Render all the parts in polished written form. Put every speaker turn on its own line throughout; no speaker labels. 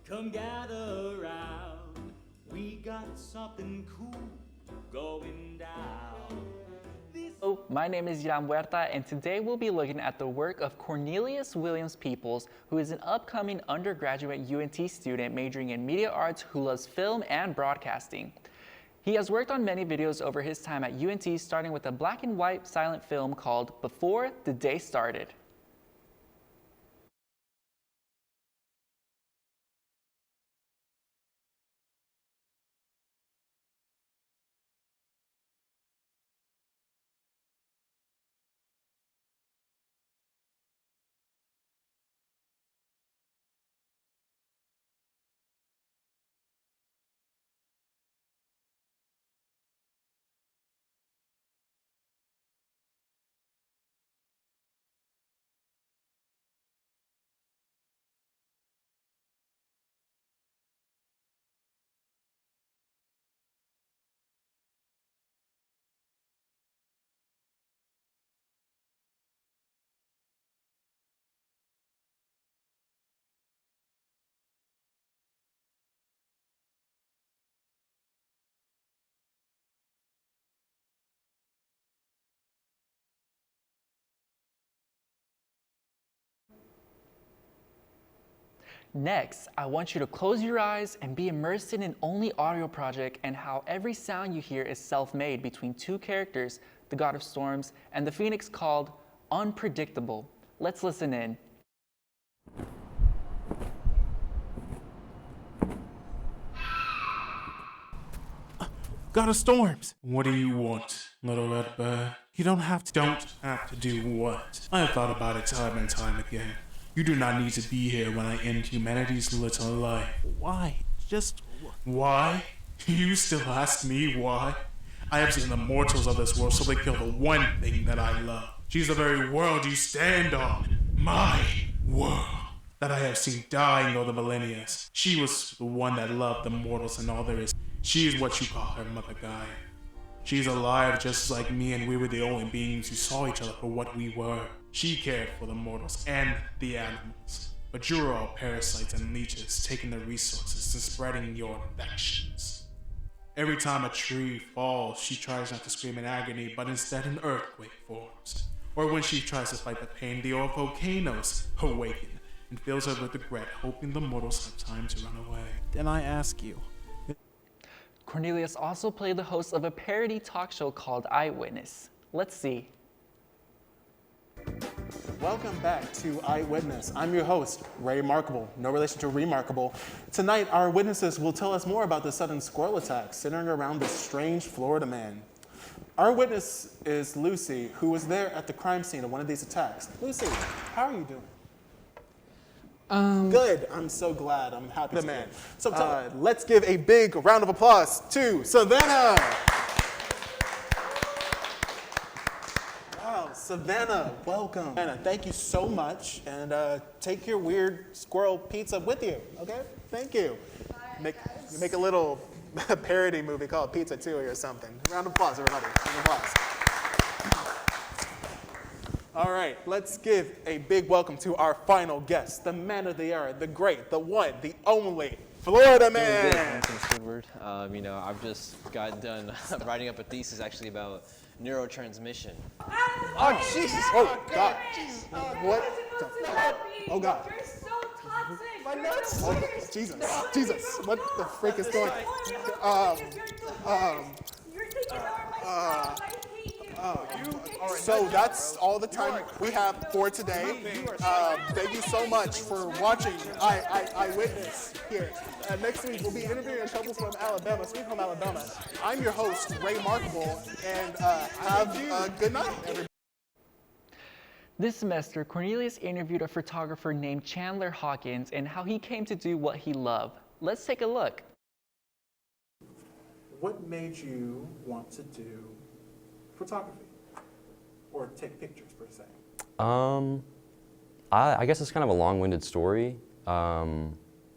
Come gather round, we got something cool going down.
Hello, my name is Jan Huerta, and today we'll be looking at the work of Cornelius Williams Peoples, who is an upcoming undergraduate UNT student majoring in media arts who loves film and broadcasting. He has worked on many videos over his time at UNT, starting with a black and white silent film called Before the Day Started. Next, I want you to close your eyes and be immersed in an only audio project and how every sound you hear is self-made between two characters, the God of Storms and the Phoenix called Unpredictable. Let's listen in.
God of Storms! What do you want, little red bird? You don't have to do what? I have thought about it time and time again. You do not need to be here when I end humanity's little life. Why? Just why? You still ask me why? I have seen the mortals of this world so they kill the one thing that I love. She's the very world you stand on. My world. That I have seen dying over the millennia. She was the one that loved the mortals and all there is. She is what you call her Mother Gaia. She's alive just like me, and we were the only beings who saw each other for what we were. She cared for the mortals and the animals. But you are all parasites and leeches, taking the resources and spreading your infections. Every time a tree falls, she tries not to scream in agony, but instead an earthquake forms. Or when she tries to fight the pain, the volcanoes awaken and fills her with regret, hoping the mortals have time to run away. Then I ask you,
Cornelius also played the host of a parody talk show called Eyewitness. Let's see.
Welcome back to Eyewitness. I'm your host, Ray Markable, no relation to Remarkable. Tonight, our witnesses will tell us more about the sudden squirrel attack centering around this strange Florida man. Our witness is Lucy, who was there at the crime scene of one of these attacks. Lucy, how are you doing? Good. I'm so glad. I'm happy. The man. So let's give a big round of applause to Savannah. Wow, Savannah, welcome. Savannah, thank you so much, and take your weird squirrel pizza with you. Okay? Thank you. Make a little parody movie called Pizza 2 or something. Round of applause, everybody. Round of applause. All right, let's give a big welcome to our final guest, the man of the hour, the great, the one, the only, Florida man.
Anthony Squidward. I've just got done writing up a thesis actually about neurotransmission.
Oh, Jesus. Oh, God. What? Oh, God.
You're so toxic.
My nuts. Oh, Jesus. What the frick is going on?
You're taking over my stuff. I hate you.
So that's all the time we have for today. Thank you so much for watching Eyewitness here. Next week, we'll be interviewing a couple from Alabama, Sweet Home Alabama. I'm your host, Ray Markable, and have a good night, everybody.
This semester, Cornelius interviewed a photographer named Chandler Hawkins and how he came to do what he loved. Let's take a look.
What made you want to do photography or take pictures per se?
I guess it's kind of a long-winded story.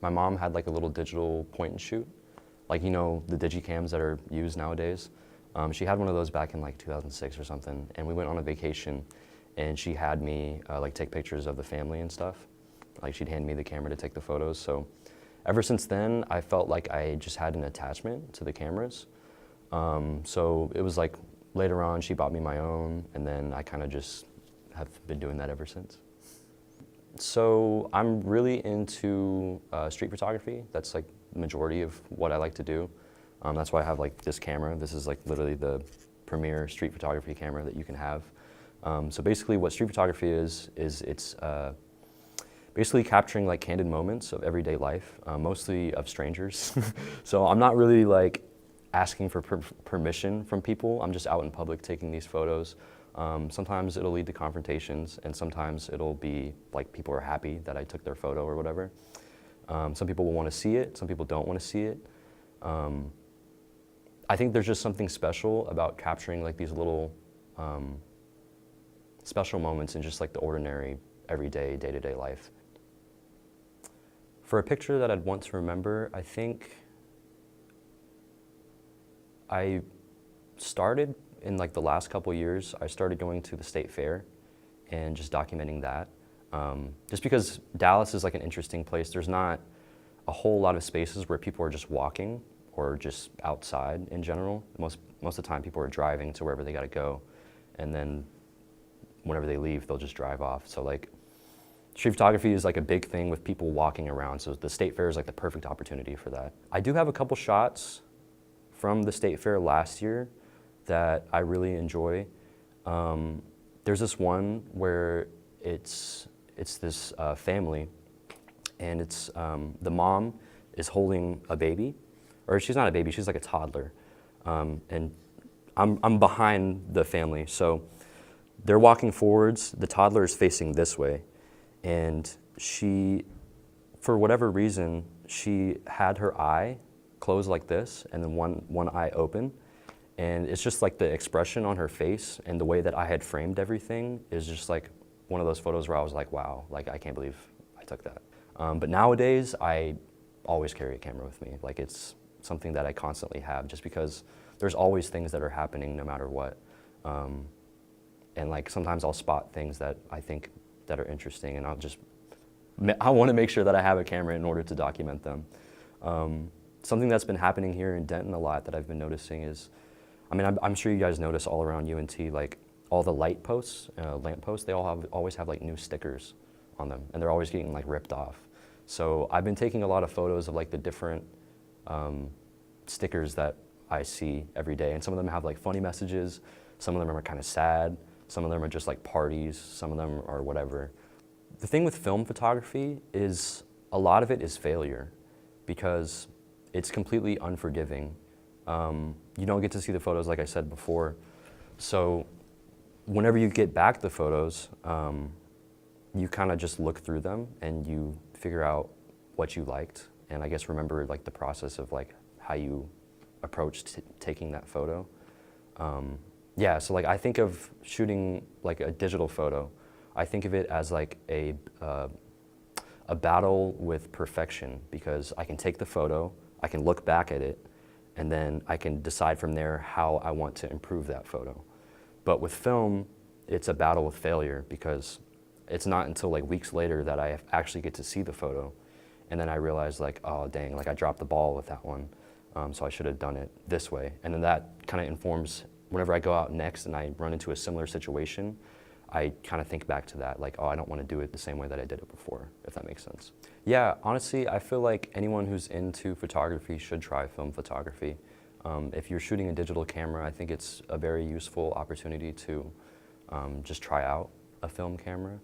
My mom had like a little digital point and shoot, like the digicams that are used nowadays. She had one of those back in like 2006 or something, and we went on a vacation, and she had me like take pictures of the family and stuff. Like she'd hand me the camera to take the photos. So ever since then, I felt like I just had an attachment to the cameras. So it was like later on, she bought me my own, and then I kind of just have been doing that ever since. So I'm really into street photography. That's like the majority of what I like to do. That's why I have like this camera. This is like literally the premier street photography camera that you can have. So basically what street photography is it's basically capturing like candid moments of everyday life, mostly of strangers. So I'm not really like asking for permission from people. I'm just out in public taking these photos. Sometimes it'll lead to confrontations, and sometimes it'll be like people are happy that I took their photo or whatever. Some people will want to see it, some people don't want to see it. I think there's just something special about capturing like these little special moments in just like the ordinary, everyday, day-to-day life. For a picture that I'd want to remember, I think I started in like the last couple years, I started going to the state fair and just documenting that. Just because Dallas is like an interesting place. There's not a whole lot of spaces where people are just walking or just outside in general. Most of the time people are driving to wherever they gotta go, and then whenever they leave, they'll just drive off. So like street photography is like a big thing with people walking around, so the state fair is like the perfect opportunity for that. I do have a couple shots from the state fair last year that I really enjoy. There's this one where it's this family, and it's the mom is holding a baby, or she's not a baby, she's like a toddler, and I'm behind the family, so they're walking forwards. The toddler is facing this way, and she, for whatever reason, she had her eye closed like this, and then one eye open. And it's just like the expression on her face and the way that I had framed everything is just like one of those photos where I was like, wow, like I can't believe I took that. But nowadays, I always carry a camera with me. Like it's something that I constantly have, just because there's always things that are happening no matter what. And like sometimes I'll spot things that I think that are interesting, and I want to make sure that I have a camera in order to document them. Something that's been happening here in Denton a lot that I've been noticing is, I mean, I'm sure you guys notice all around UNT, like all the light posts, lamp posts, they always have like new stickers on them, and they're always getting like ripped off. So I've been taking a lot of photos of like the different stickers that I see every day, and some of them have like funny messages, some of them are kind of sad, some of them are just like parties, some of them are whatever. The thing with film photography is a lot of it is failure, because it's completely unforgiving. You don't get to see the photos like I said before. So whenever you get back the photos, you kind of just look through them and you figure out what you liked, and I guess remember like the process of like how you approached taking that photo. Yeah, so like I think of shooting like a digital photo, I think of it as like a battle with perfection, because I can take the photo, I can look back at it, and then I can decide from there how I want to improve that photo. But with film, it's a battle with failure, because it's not until like weeks later that I actually get to see the photo, and then I realize like, oh dang, like I dropped the ball with that one, so I should have done it this way. And then that kind of informs whenever I go out next and I run into a similar situation, I kind of think back to that, like, oh, I don't want to do it the same way that I did it before, if that makes sense. Yeah, honestly, I feel like anyone who's into photography should try film photography. If you're shooting a digital camera, I think it's a very useful opportunity to just try out a film camera,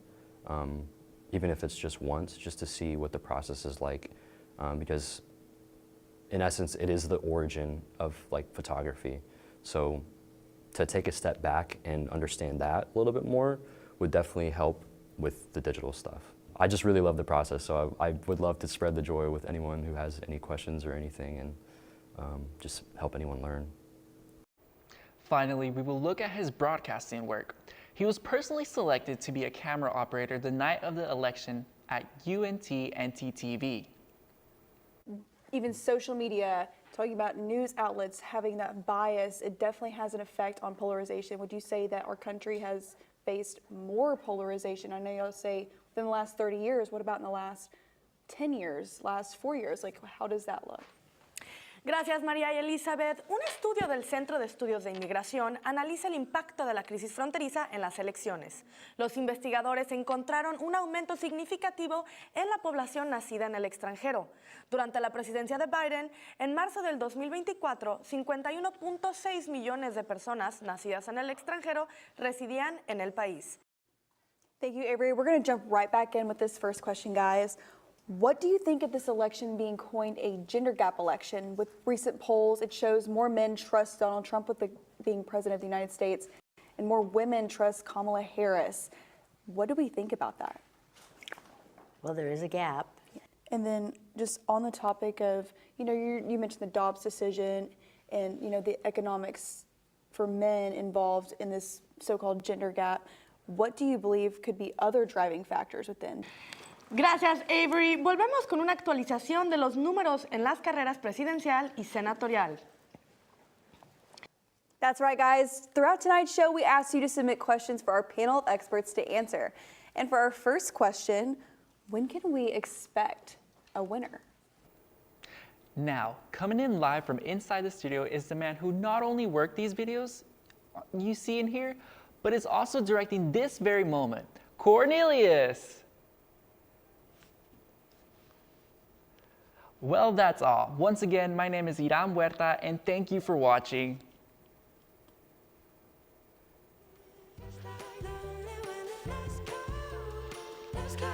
even if it's just once, just to see what the process is like, because in essence, it is the origin of like photography. So to take a step back and understand that a little bit more would definitely help with the digital stuff. I just really love the process, so I would love to spread the joy with anyone who has any questions or anything, and just help anyone learn.
Finally, we will look at his broadcasting work. He was personally selected to be a camera operator the night of the election at UNT NTTV.
Even social media, talking about news outlets having that bias, it definitely has an effect on polarization. Would you say that our country has faced more polarization? I know you'll say within the last 30 years, what about in the last 10 years, last 4 years? Like, how does that look?
Gracias, María y Elizabeth. Un estudio del Centro de Estudios de Inmigración analiza el impacto de la crisis fronteriza en las elecciones. Los investigadores encontraron un aumento significativo en la población nacida en el extranjero. Durante la presidencia de Biden, en marzo del 2024, 51.6 millones de personas nacidas en el extranjero residían en el país.
Thank you, Avery. We're going to jump right back in with this first question, guys. What do you think of this election being coined a gender gap election? With recent polls, it shows more men trust Donald Trump with being president of the United States and more women trust Kamala Harris. What do we think about that?
Well, there is a gap.
And then just on the topic of, you mentioned the Dobbs decision and, the economics for men involved in this so-called gender gap. What do you believe could be other driving factors within?
Gracias, Avery. Volvemos con una actualización de los números en las carreras presidencial y senatorial.
That's right, guys. Throughout tonight's show, we asked you to submit questions for our panel of experts to answer. And for our first question, when can we expect a winner?
Now, coming in live from inside the studio is the man who not only worked these videos you see in here, but is also directing this very moment, Cornelius. Well, that's all. Once again, my name is Iran Huerta, and thank you for watching.
Let's go.